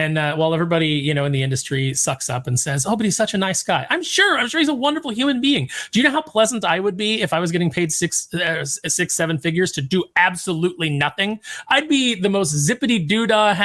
And while everybody, in the industry sucks up and says, oh, but he's such a nice guy. I'm sure he's a wonderful human being. Do you know how pleasant I would be if I was getting paid six, 7 figures to do absolutely nothing? I'd be the most zippity doodah,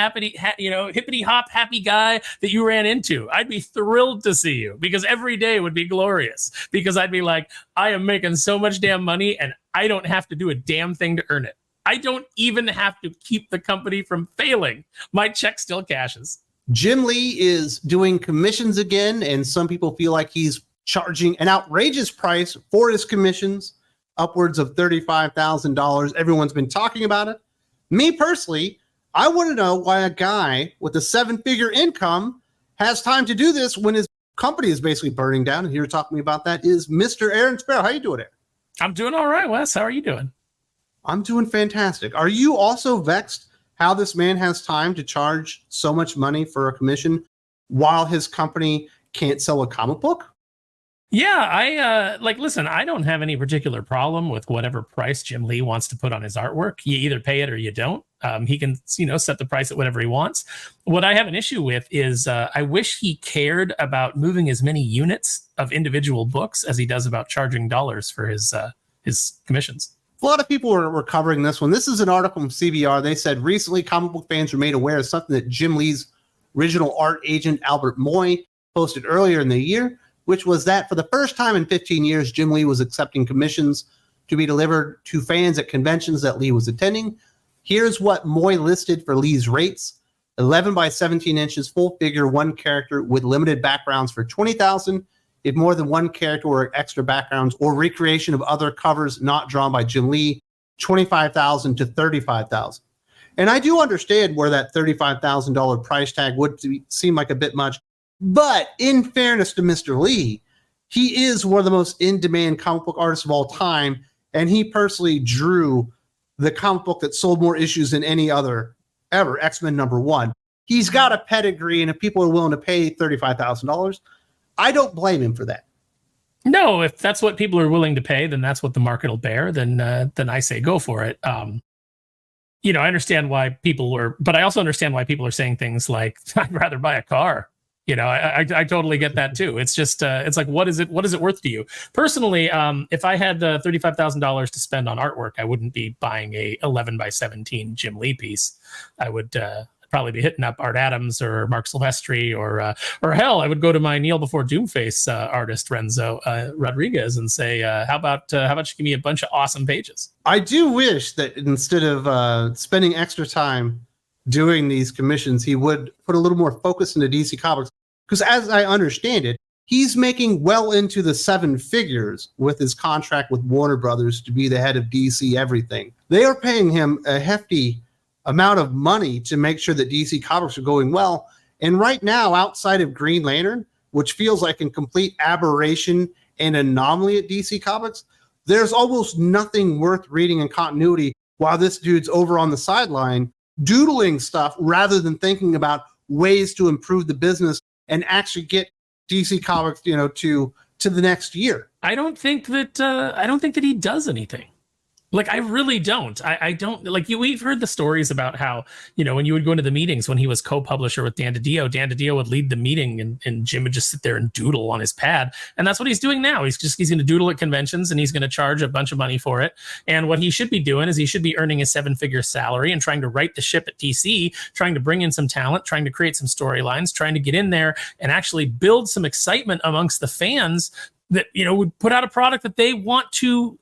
hippity hop happy guy that you ran into. I'd be thrilled to see you because every day would be glorious because I'd be like, I am making so much damn money and I don't have to do a damn thing to earn it. I don't even have to keep the company from failing. My check still cashes. Jim Lee is doing commissions again, and some people feel like he's charging an outrageous price for his commissions, upwards of $35,000. Everyone's been talking about it. Me personally, I want to know why a guy with a 7-figure income has time to do this when his company is basically burning down. And here to talk to me about that is Mr. Aaron Sparrow. How you doing, Aaron? I'm doing all right, Wes. How are you doing? I'm doing fantastic. Are you also vexed how this man has time to charge so much money for a commission while his company can't sell a comic book? Yeah, listen, I don't have any particular problem with whatever price Jim Lee wants to put on his artwork. You either pay it or you don't. He can, set the price at whatever he wants. What I have an issue with is I wish he cared about moving as many units of individual books as he does about charging dollars for his commissions. A lot of people were covering this one. This is an article from CBR. They said recently comic book fans were made aware of something that Jim Lee's original art agent, Albert Moy, posted earlier in the year, which was that for the first time in 15 years, Jim Lee was accepting commissions to be delivered to fans at conventions that Lee was attending. Here's what Moy listed for Lee's rates: 11 by 17 inches, full figure, one character with limited backgrounds for $20,000. If more than one character or extra backgrounds or recreation of other covers not drawn by Jim Lee, $25,000 to $35,000. And I do understand where that $35,000 price tag would seem like a bit much. But in fairness to Mr. Lee, he is one of the most in-demand comic book artists of all time. And he personally drew the comic book that sold more issues than any other ever, X-Men #1. He's got a pedigree, and if people are willing to pay $35,000, I don't blame him for that. No, if that's what people are willing to pay, then that's what the market will bear. Then I say go for it. I understand why but I also understand why people are saying things like, I'd rather buy a car. I totally get that too. It's just, it's like, what is it worth to you? Personally, if I had $35,000 to spend on artwork, I wouldn't be buying a 11 by 17 Jim Lee piece. I would probably be hitting up Art Adams or Mark Silvestri or hell, I would go to my Kneel Before Doomface artist Renzo Rodriguez and say, how about you give me a bunch of awesome pages? I do wish that instead of spending extra time doing these commissions, he would put a little more focus into DC Comics, because as I understand it, he's making well into the 7 figures with his contract with Warner Brothers to be the head of DC everything. They are paying him a hefty amount of money to make sure that DC Comics are going well. And right now, outside of Green Lantern, which feels like a complete aberration and anomaly at DC Comics, there's almost nothing worth reading in continuity while this dude's over on the sideline doodling stuff rather than thinking about ways to improve the business and actually get DC Comics, to the next year. I don't think that he does anything. Like, I really don't. I don't like you. We've heard the stories about how, when you would go into the meetings when he was co-publisher with Dan Didio would lead the meeting and Jim would just sit there and doodle on his pad. And that's what he's doing now. He's going to doodle at conventions and he's going to charge a bunch of money for it. And what he should be doing is he should be earning a 7-figure salary and trying to right the ship at DC, trying to bring in some talent, trying to create some storylines, trying to get in there and actually build some excitement amongst the fans that, would put out a product that they want to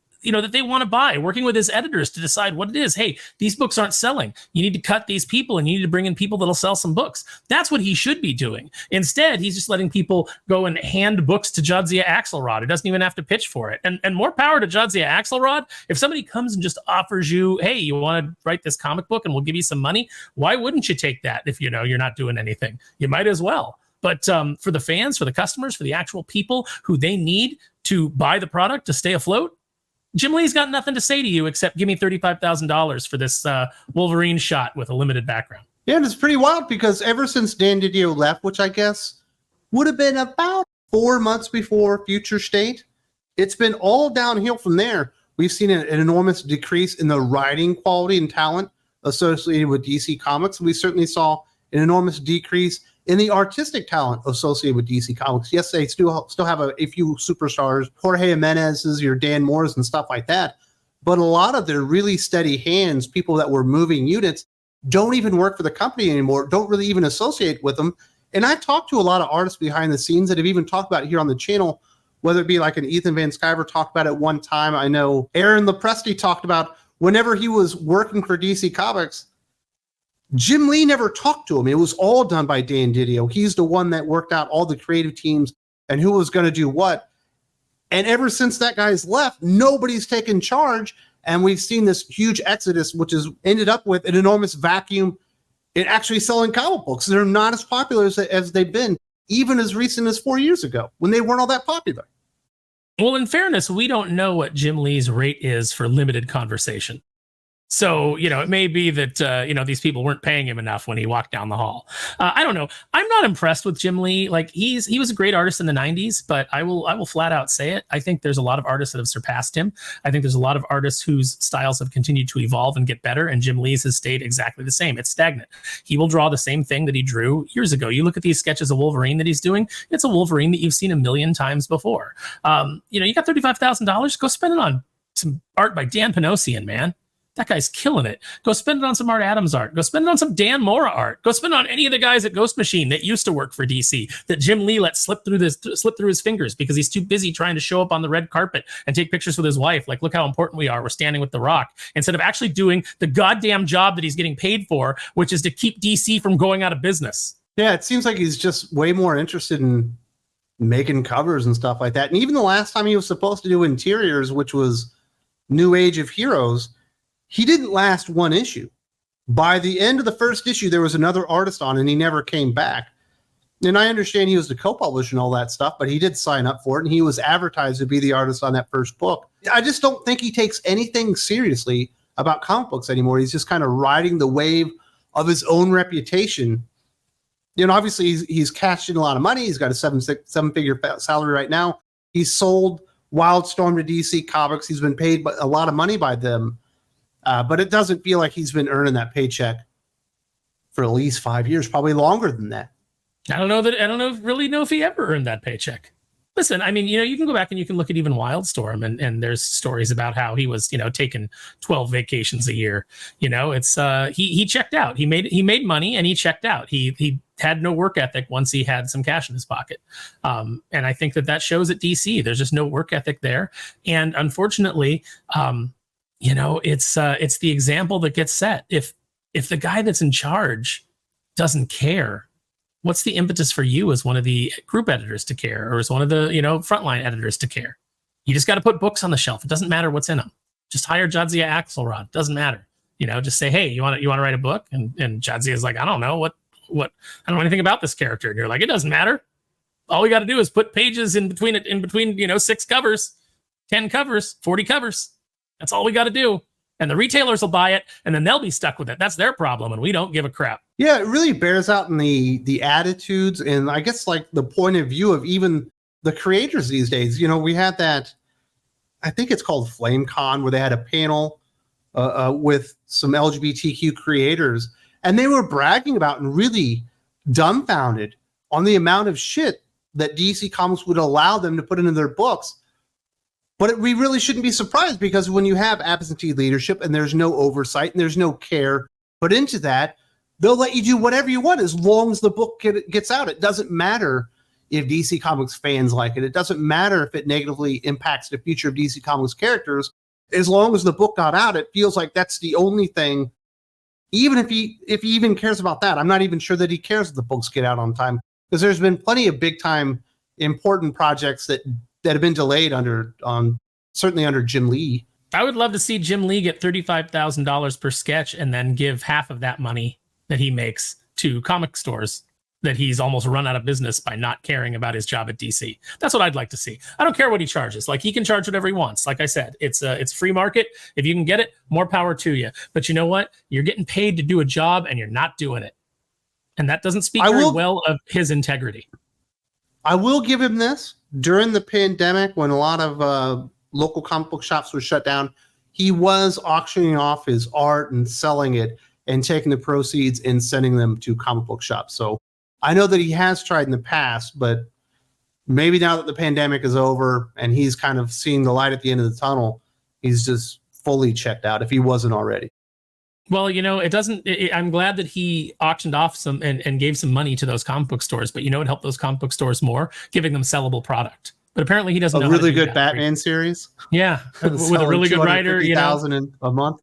buy, working with his editors to decide what it is. Hey, these books aren't selling. You need to cut these people and you need to bring in people that'll sell some books. That's what he should be doing. Instead, he's just letting people go and hand books to Jadzia Axelrod. He doesn't even have to pitch for it. And more power to Jadzia Axelrod. If somebody comes and just offers you, hey, you want to write this comic book and we'll give you some money, why wouldn't you take that if you're not doing anything? You might as well. But for the fans, for the customers, for the actual people who they need to buy the product to stay afloat, Jim Lee's got nothing to say to you except give me $35,000 for this Wolverine shot with a limited background. Yeah, and it's pretty wild because ever since Dan Didio left, which I guess would have been about 4 months before Future State, it's been all downhill from there. We've seen an enormous decrease in the writing quality and talent associated with DC Comics. We certainly saw an enormous decrease in the artistic talent associated with DC Comics. Yes, they still have a few superstars, Jorge Jimenez's, your Dan Moore's and stuff like that. But a lot of their really steady hands, people that were moving units, don't even work for the company anymore, don't really even associate with them. And I've talked to a lot of artists behind the scenes that have even talked about it here on the channel, whether it be like an Ethan Van Sciver talked about it one time. I know Aaron Lopresti talked about whenever he was working for DC Comics, Jim Lee never talked to him. It was all done by Dan Didio. He's the one that worked out all the creative teams and who was going to do what. And ever since that guy's left, nobody's taken charge. And we've seen this huge exodus, which has ended up with an enormous vacuum in actually selling comic books. They're not as popular as they've been, even as recent as 4 years ago, when they weren't all that popular. Well, in fairness, we don't know what Jim Lee's rate is for limited conversation. So, it may be that, these people weren't paying him enough when he walked down the hall. I don't know. I'm not impressed with Jim Lee. Like he was a great artist in the 90s, but I will flat out say it. I think there's a lot of artists that have surpassed him. I think there's a lot of artists whose styles have continued to evolve and get better. And Jim Lee's has stayed exactly the same. It's stagnant. He will draw the same thing that he drew years ago. You look at these sketches of Wolverine that he's doing. It's a Wolverine that you've seen a million times before. You got $35,000. Go spend it on some art by Dan Panosian, man. That guy's killing it. Go spend it on some Art Adams art. Go spend it on some Dan Mora art. Go spend it on any of the guys at Ghost Machine that used to work for DC that Jim Lee let slip through his fingers because he's too busy trying to show up on the red carpet and take pictures with his wife. Like, look how important we are. We're standing with The Rock, instead of actually doing the goddamn job that he's getting paid for, which is to keep DC from going out of business. Yeah, it seems like he's just way more interested in making covers and stuff like that. And even the last time he was supposed to do interiors, which was New Age of Heroes, he didn't last one issue. By the end of the first issue, there was another artist on and he never came back. And I understand he was the co-publisher and all that stuff, but he did sign up for it and he was advertised to be the artist on that first book. I just don't think he takes anything seriously about comic books anymore. He's just kind of riding the wave of his own reputation. Obviously he's cashed in a lot of money. He's got a seven-figure salary right now. He's sold Wildstorm to DC Comics. He's been paid a lot of money by them. But it doesn't feel like he's been earning that paycheck for at least 5 years, probably longer than that. I don't know if he ever earned that paycheck. Listen, I mean, you can go back and you can look at even Wildstorm and there's stories about how he was, taking 12 vacations a year. It's he checked out. He made money and he checked out. He had no work ethic once he had some cash in his pocket. And I think that shows at DC. There's just no work ethic there. And unfortunately, it's the example that gets set. If the guy that's in charge doesn't care, what's the impetus for you as one of the group editors to care, or as one of the frontline editors to care? You just got to put books on the shelf. It doesn't matter what's in them. Just hire Jadzia Axelrod. Doesn't matter. Just say, hey, you want to write a book? And Jadzia is like, I don't know what I don't know anything about this character. And you're like, it doesn't matter. All we got to do is put pages in between 6 covers, 10 covers, 40 covers. That's all we got to do. And the retailers will buy it and then they'll be stuck with it. That's their problem. And we don't give a crap. Yeah, it really bears out in the attitudes and I guess like the point of view of even the creators these days. We had that, I think it's called FlameCon, where they had a panel with some LGBTQ creators and they were bragging about and really dumbfounded on the amount of shit that DC Comics would allow them to put into their books. But we really shouldn't be surprised, because when you have absentee leadership and there's no oversight and there's no care put into that, they'll let you do whatever you want as long as the book gets out. It doesn't matter if DC Comics fans like it. It doesn't matter if it negatively impacts the future of DC Comics characters. As long as the book got out, it feels like that's the only thing. Even if he even cares about that, I'm not even sure that he cares if the books get out on time, because there's been plenty of big time important projects that have been delayed certainly under Jim Lee. I would love to see Jim Lee get $35,000 per sketch and then give half of that money that he makes to comic stores that he's almost run out of business by not caring about his job at DC. That's what I'd like to see. I don't care what he charges. Like, he can charge whatever he wants. Like I said, it's free market. If you can get it, more power to you. But you know what? You're getting paid to do a job and you're not doing it. And that doesn't speak very well of his integrity. I will give him this. During the pandemic, when a lot of local comic book shops were shut down, he was auctioning off his art and selling it. and taking the proceeds and sending them to comic book shops. So I know that he has tried in the past, but maybe now that the pandemic is over and he's kind of seeing the light at the end of the tunnel, he's just fully checked out if he wasn't already. Well, it doesn't. I'm glad that he auctioned off some and gave some money to those comic book stores. But it helped those comic book stores more, giving them sellable product. But apparently he doesn't know a how to really do good that. Batman series. Yeah, with a really good writer. A month.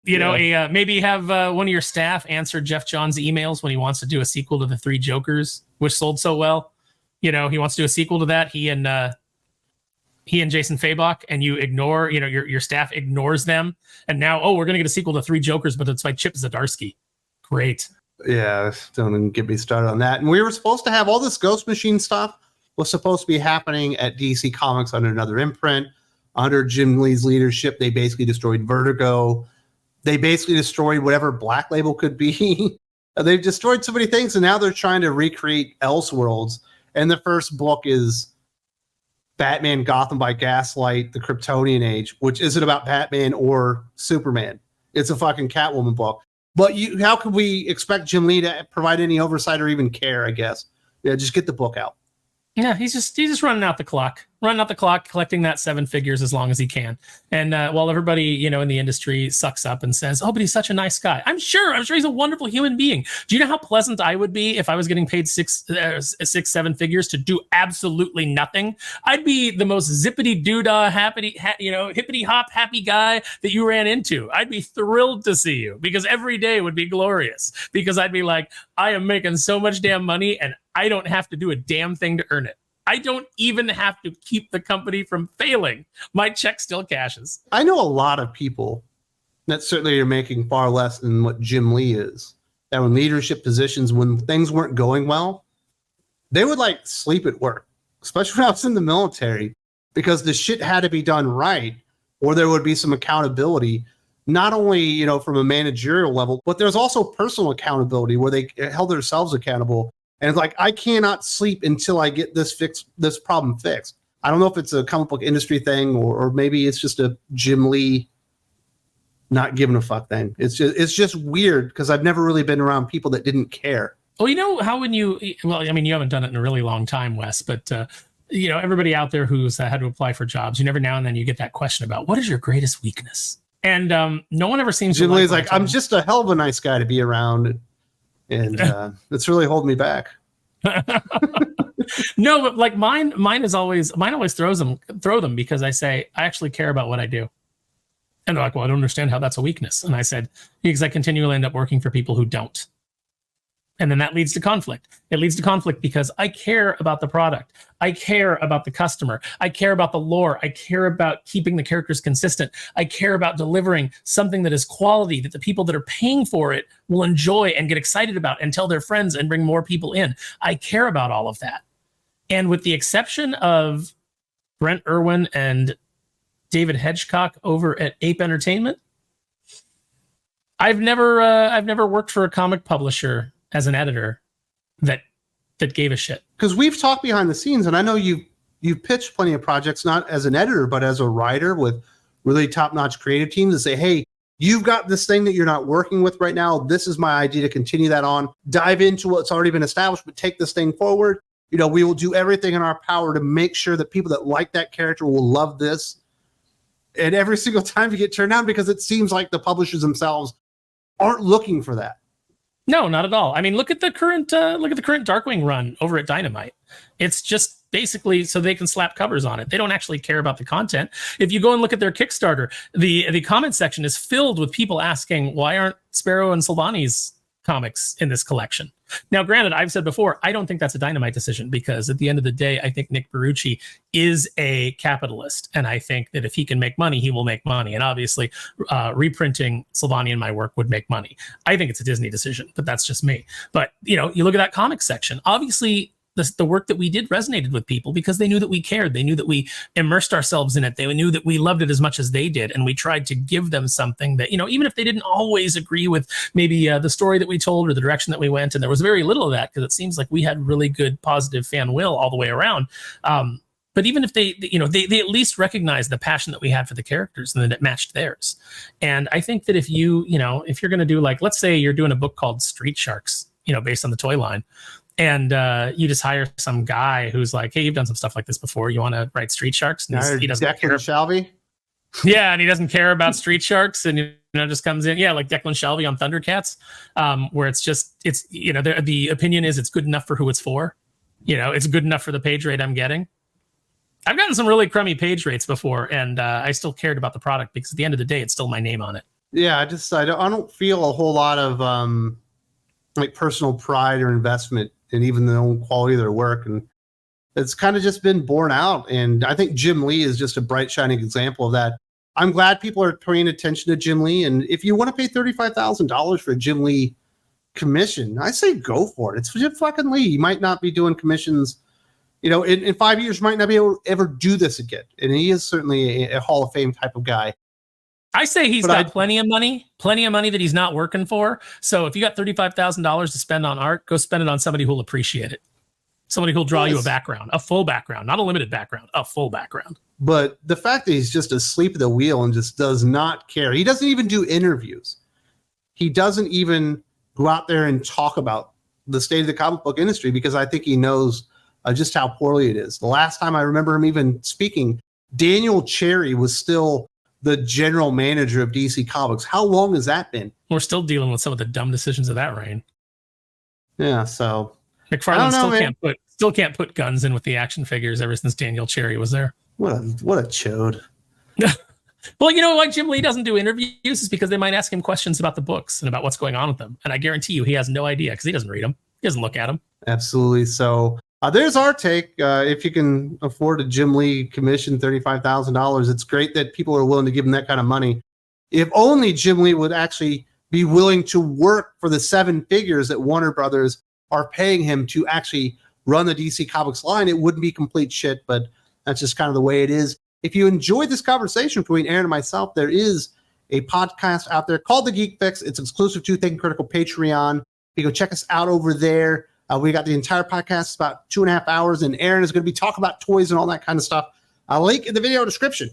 Maybe have one of your staff answer Jeff Johns' emails when he wants to do a sequel to the Three Jokers, which sold so well. He wants to do a sequel to that. He and Jason Fabok, and you ignore, your staff ignores them. And now, we're going to get a sequel to Three Jokers, but it's by Chip Zdarsky. Great. Yeah, don't even get me started on that. And we were supposed to have all this Ghost Machine stuff was supposed to be happening at DC Comics under another imprint. Under Jim Lee's leadership, they basically destroyed Vertigo. They basically destroyed whatever Black Label could be. They've destroyed so many things, and now they're trying to recreate Elseworlds. And the first book is Batman Gotham by Gaslight, The Kryptonian Age, which isn't about Batman or Superman. It's a fucking Catwoman book. But how could we expect Jim Lee to provide any oversight or even care, I guess? Yeah, just get the book out. Yeah, he's just running out the clock, collecting that 7 figures as long as he can. And while everybody, in the industry sucks up and says, "Oh, but he's such a nice guy." I'm sure he's a wonderful human being. Do you know how pleasant I would be if I was getting paid 7 figures to do absolutely nothing? I'd be the most zippity doodah, hippity hop happy guy that you ran into. I'd be thrilled to see you because every day would be glorious because I'd be like, I am making so much damn money and I don't have to do a damn thing to earn it. I don't even have to keep the company from failing. My check still cashes. I know a lot of people that certainly are making far less than what Jim Lee is. That were in leadership positions when things weren't going well, they would sleep at work, especially when I was in the military, because the shit had to be done right, or there would be some accountability, not only, from a managerial level, but there's also personal accountability where they held themselves accountable. And it's I cannot sleep until I get this problem fixed. I don't know if it's a comic book industry thing or maybe it's just a Jim Lee not giving a fuck thing. It's just weird because I've never really been around people that didn't care. Well, you haven't done it in a really long time, Wes, but everybody out there who's had to apply for jobs, never now and then you get that question about what is your greatest weakness? And no one ever seems Jim Lee's I'm just a hell of a nice guy to be around. And it's really holding me back. No, but mine always throw them because I say I actually care about what I do. And they're like, well, I don't understand how that's a weakness. And I said, because I continually end up working for people who don't. And then that leads to conflict. It leads to conflict because I care about the product. I care about the customer. I care about the lore. I care about keeping the characters consistent. I care about delivering something that is quality, that the people that are paying for it will enjoy and get excited about and tell their friends and bring more people in. I care about all of that. And with the exception of Brent Irwin and David Hedgecock over at Ape Entertainment, I've never worked for a comic publisher as an editor that gave a shit. Because we've talked behind the scenes, and I know you've pitched plenty of projects, not as an editor, but as a writer with really top-notch creative teams to say, hey, you've got this thing that you're not working with right now. This is my idea to continue that on. Dive into what's already been established, but take this thing forward. We will do everything in our power to make sure that people that like that character will love this. And every single time you get turned down because it seems like the publishers themselves aren't looking for that. No, not at all. I mean, look at the current Darkwing run over at Dynamite. It's just basically so they can slap covers on it. They don't actually care about the content. If you go and look at their Kickstarter, the comment section is filled with people asking, why aren't Sparrow and Silvani's comics in this collection? Now, granted, I've said before, I don't think that's a Dynamite decision because at the end of the day, I think Nick Barucci is a capitalist. And I think that if he can make money, he will make money. And obviously, reprinting Silvani in my work would make money. I think it's a Disney decision, but that's just me. But, you look at that comic section. Obviously, the work that we did resonated with people because they knew that we cared. They knew that we immersed ourselves in it. They knew that we loved it as much as they did. And we tried to give them something that, even if they didn't always agree with maybe the story that we told or the direction that we went. And there was very little of that because it seems like we had really good positive fan will all the way around. But even if they they at least recognize the passion that we had for the characters and that it matched theirs. And I think that if if you're going to do, like, let's say you're doing a book called Street Sharks, based on the toy line, and you just hire some guy who's like, hey, you've done some stuff like this before. You want to write Street Sharks? And he doesn't care. Shelby? Yeah, and he doesn't care about Street Sharks, and just comes in, like Declan Shelby on Thundercats, where it's the opinion is it's good enough for who it's for. It's good enough for the page rate I'm getting. I've gotten some really crummy page rates before, and I still cared about the product because at the end of the day, it's still my name on it. Yeah, I don't feel a whole lot of like personal pride or investment in even the own quality of their work, and it's kind of just been borne out. And I think Jim Lee is just a bright, shining example of that. I'm glad people are paying attention to Jim Lee, and if you want to pay $35,000 for a Jim Lee commission, I say go for it. It's Jim fucking Lee. You might not be doing commissions. In 5 years, you might not be able to ever do this again. And he is certainly a Hall of Fame type of guy. I say he's got plenty of money that he's not working for. So if you got $35,000 to spend on art, go spend it on somebody who'll appreciate it. Somebody who'll draw you a background, a full background, not a limited background, a full background. But the fact that he's just asleep at the wheel and just does not care. He doesn't even do interviews. He doesn't even go out there and talk about the state of the comic book industry, because I think he knows just how poorly it is. The last time I remember him even speaking, Daniel Cherry was still the general manager of DC Comics. How long has that been? We're still dealing with some of the dumb decisions of that reign. Yeah, so McFarlane still can't put guns in with the action figures ever since Daniel Cherry was there. What a chode. Well, why Jim Lee doesn't do interviews is because they might ask him questions about the books and about what's going on with them. And I guarantee you he has no idea because he doesn't read them. He doesn't look at them. Absolutely. So there's our take. If you can afford a Jim Lee commission, $35,000, it's great that people are willing to give him that kind of money. If only Jim Lee would actually be willing to work for the 7 figures that Warner Brothers are paying him to actually run the DC Comics line, it wouldn't be complete shit, but that's just kind of the way it is. If you enjoyed this conversation between Aaron and myself, there is a podcast out there called The Geek Fix. It's exclusive to Thinking Critical Patreon. You go check us out over there. We got the entire podcast. It's about 2.5 hours, and Aaron is going to be talking about toys and all that kind of stuff. I'll link in the video description.